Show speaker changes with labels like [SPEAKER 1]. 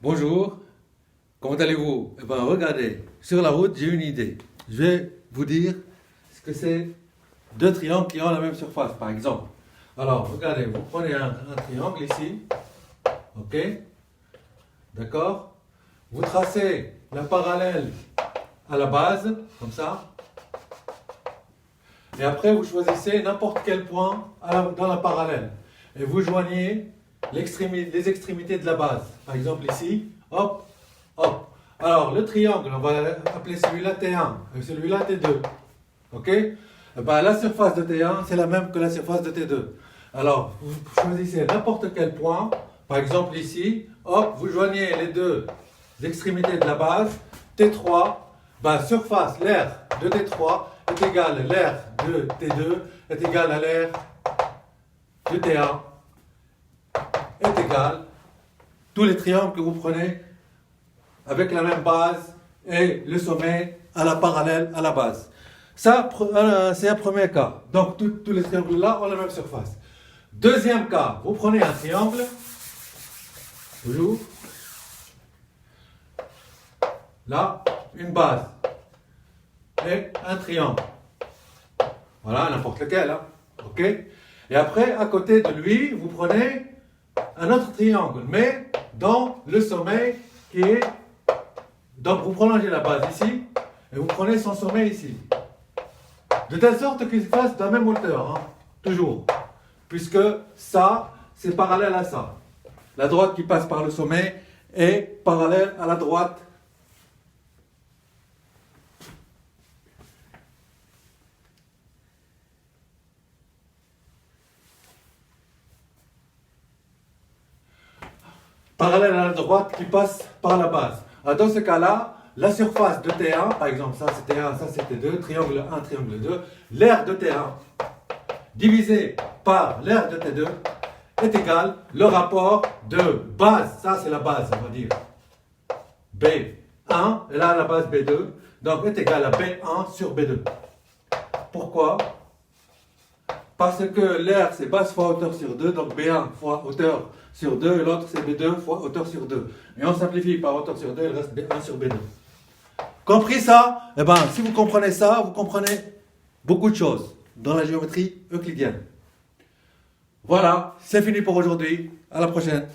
[SPEAKER 1] Bonjour, comment allez-vous? Eh bien, regardez, sur la route, j'ai une idée. Je vais vous dire ce que c'est deux triangles qui ont la même surface, par exemple. Alors, regardez, vous prenez un triangle ici, ok? D'accord? Vous tracez la parallèle à la base, comme ça. Et après, vous choisissez n'importe quel point dans la parallèle. Et vous joignez les extrémités de la base. Par exemple ici, hop, hop. Alors, le triangle, on va appeler celui-là T1 et celui-là T2. Ok? Eh ben, la surface de T1, c'est la même que la surface de T2. Alors, vous choisissez n'importe quel point. Par exemple ici, hop, vous joignez les deux extrémités de la base. T3, ben, surface, l'aire de T3 est égal à l'aire de T2 est égal à l'aire de T1 est égal tous les triangles que vous prenez avec la même base et le sommet à la parallèle à la base. Ça, c'est un premier cas. Donc, tous les triangles là ont la même surface. Deuxième cas, vous prenez un triangle, toujours, là, une base et un triangle. Voilà, n'importe lequel, hein. Ok? Et après, à côté de lui, vous prenez un autre triangle, mais dans le sommet qui est... Donc, vous prolongez la base ici, et vous prenez son sommet ici. De telle sorte qu'il se fasse de la même hauteur, hein, toujours. Puisque ça, c'est parallèle à ça. La droite qui passe par le sommet est parallèle à la droite parallèle à la droite qui passe par la base. Alors dans ce cas-là, la surface de T1, par exemple, ça c'est T1, ça c'est T2, triangle 1, triangle 2, l'aire de T1 divisé par l'aire de T2 est égal le rapport de base, ça c'est la base, on va dire, B1, et là la base B2, donc est égal à B1 sur B2. Pourquoi? Parce que l'aire c'est base fois hauteur sur 2, donc B1 fois hauteur sur 2, et l'autre c'est B2 fois hauteur sur 2. Et on simplifie par hauteur sur 2, il reste B1 sur B2. Compris ça? Eh bien, si vous comprenez ça, vous comprenez beaucoup de choses dans la géométrie euclidienne. Voilà, c'est fini pour aujourd'hui. À la prochaine.